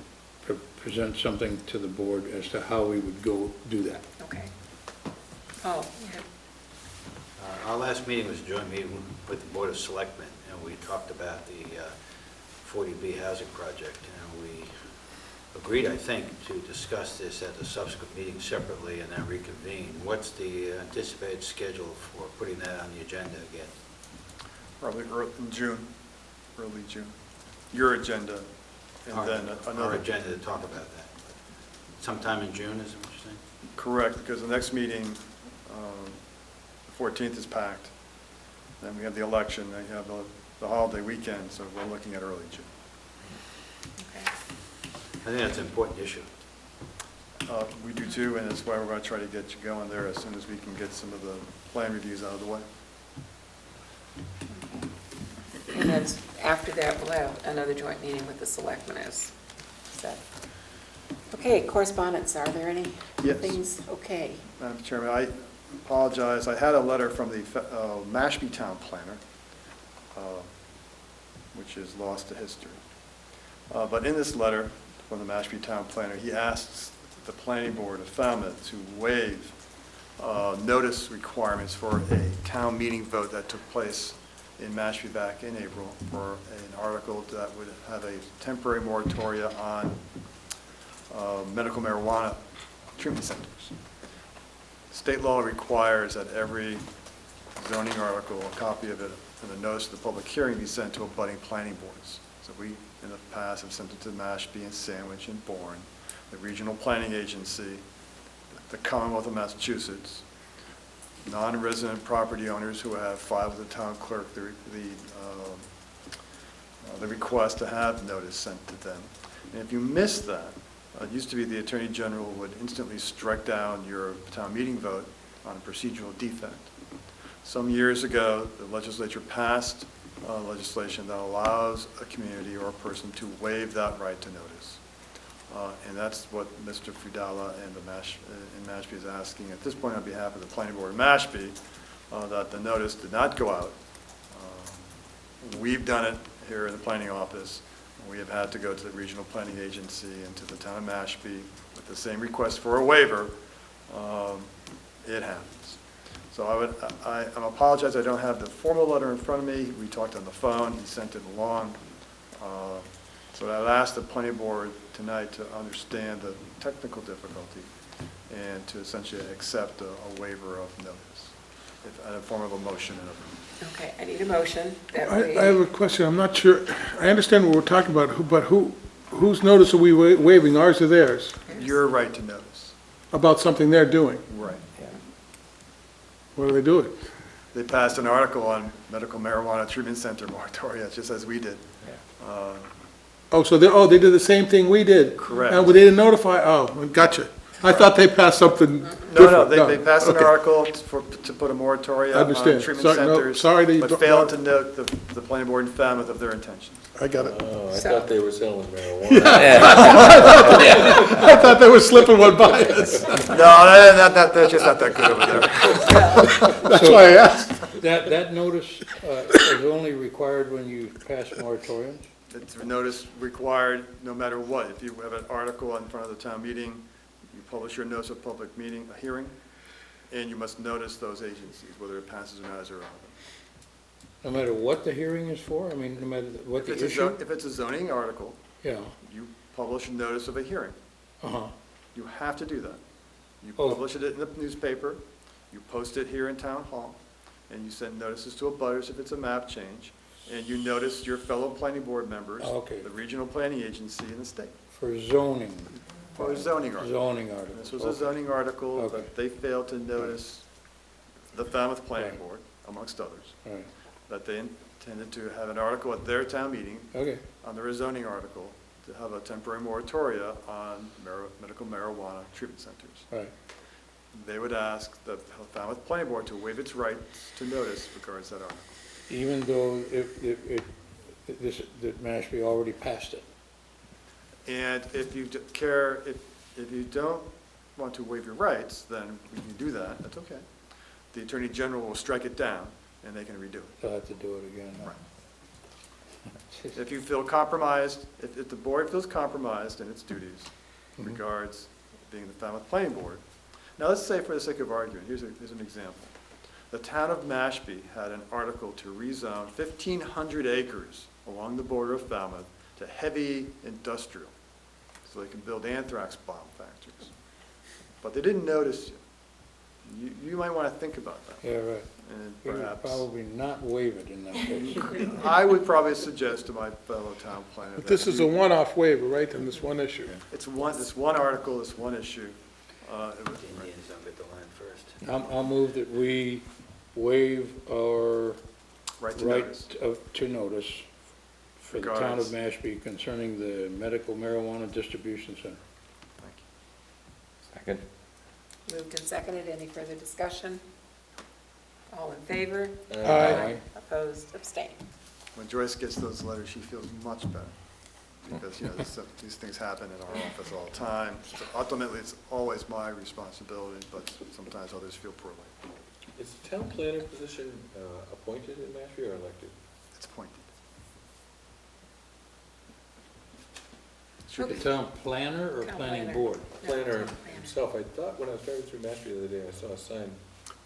present something to the board as to how we would go do that. Okay. Oh, okay. Our last meeting was a joint meeting with the Board of Selectmen, and we talked about the 40B housing project, and we agreed, I think, to discuss this at the subsequent meeting separately and then reconvene. What's the anticipated schedule for putting that on the agenda again? Probably early June. Your agenda, and then Our another. agenda to talk about that. Sometime in June, is that what you're saying? Correct, because the next meeting, the 14th is packed. Then we have the election, then you have the holiday weekend, so we're looking at early June. Okay. I think that's an important issue. We do too, and that's why we're going to try to get you going there as soon as we can get some of the plan reviews out of the way. And then after that, we'll have another joint meeting with the selectmen as said. Okay, correspondence, are there any Yes. things? Okay. Madam Chairman, I apologize. I had a letter from the Mashpee Town Planner, which is lost to history. But in this letter from the Mashpee Town Planner, he asks the Planning Board of Falmouth to waive notice requirements for a town meeting vote that took place in Mashpee back in April for an article that would have a temporary moratoria on medical marijuana treatment centers. State law requires that every zoning article, a copy of it, and the notice of the public hearing be sent to abutting planning boards. So we, in the past, have sent it to Mashpee and Sandwich and Bourne, the regional planning agency, the Commonwealth of Massachusetts, non-resident property owners who have filed with the town clerk the request to have notice sent to them. And if you miss that, it used to be the Attorney General would instantly strike down your town meeting vote on a procedural defect. Some years ago, the legislature passed legislation that allows a community or a person to waive that right to notice. And that's what Mr. Fridala and Mashpee is asking at this point on behalf of the Planning Board of Mashpee, that the notice did not go out. We've done it here in the planning office. We have had to go to the regional planning agency and to the town of Mashpee with the same request for a waiver. It happens. So I apologize, I don't have the formal letter in front of me. We talked on the phone, he sent it along. So I'll ask the planning board tonight to understand the technical difficulty and to essentially accept a waiver of notice, in the form of a motion. Okay, I need a motion that I we, have a question, I'm not sure, I understand what we're talking about, but whose notice are we waiving, ours or theirs? Your right to notice. About something they're doing? Right. What are they doing? They passed an article on medical marijuana treatment center moratoria, just as we did. Oh, so they did the same thing we did? Correct. And they didn't notify, gotcha. I thought they passed something No, different. they passed an Okay. article to put a moratorium I on understand. treatment Sorry, no, centers, sorry that you but brought- failed to note the planning board in Falmouth of their intentions. I got it. Oh, I So- thought they were selling marijuana. I thought they were slipping one by us. No, they're just not that good over there. That's why I asked. That notice is only required when you pass moratoriums? It's a notice required no matter what. If you have an article in front of the town meeting, you publish your notice of public meeting, a hearing, and you must notice those agencies, whether it passes or not as irrelevant. No matter what the hearing is for? I mean, no matter what the issue? If it's a zoning article, Yeah, you publish a notice of a hearing. uh-huh. You have to do that. You Oh. publish it in the newspaper, you post it here in town hall, and you send notices to abutters if it's a map change, and you notice your fellow planning board members, Okay. the regional planning agency in the state, For zoning. for a zoning article. Zoning article. This was a zoning article Okay. that they failed to notice the Falmouth Planning Right. Board, amongst others, All right, that they intended to have an article at their town meeting okay, on their zoning article to have a temporary moratoria on medical marijuana treatment centers. all right. They would ask the Falmouth Planning Board to waive its rights to notice regards that article. Even though that Mashpee already passed it. And if you if you don't want to waive your rights, then we can do that, that's okay. The Attorney General will strike it down, and they can redo it. They'll have to do it again. If you feel compromised, if the board feels compromised in its duties Mhm. regards being the Falmouth Planning Board. Now, let's say for the sake of argument, here's an example. The town of Mashpee had an article to rezone 1,500 acres along the border of Falmouth to heavy industrial, so they can build anthrax bomb factories. But they didn't notice you. You might want to think about that. Yeah, right. And We would perhaps, probably not waive it in that case. I would probably suggest to my fellow town planner But that this is a you- one-off waiver, right, in this one issue? It's one article, it's one issue. It was- The Indians don't get the land first. I'll move that we waive our Right to right notice. to notice for the town of Regards. Mashpee concerning the medical marijuana distribution center. Thank you. Second? moved and seconded, any further discussion? All in favor? Aye. Opposed, abstained. When Joyce gets those letters, she feels much better, because, these things happen in our office all the time. So ultimately, it's always my responsibility, but sometimes others feel poorly. Is the town planner position appointed in Mashpee or elected? It's appointed. The town planner or Town planning planner. board? Planner himself, I thought when I was driving through Mashpee the other day, I saw a sign.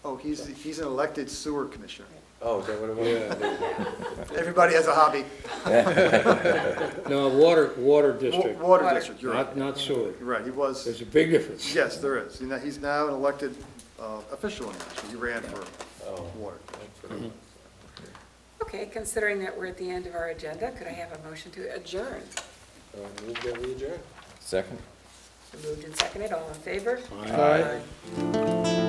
Oh, he's an elected sewer commissioner. Oh, is that what it was? Yeah. Everybody has a hobby. No, water district, Water district, you're right. not sewer. You're right, he was, There's a big difference. yes, there is. He's now an elected official in Nashville. He ran for water. Okay, considering that we're at the end of our agenda, could I have a motion to adjourn? Move that we adjourn. Second? Moved and seconded, all in favor? Aye.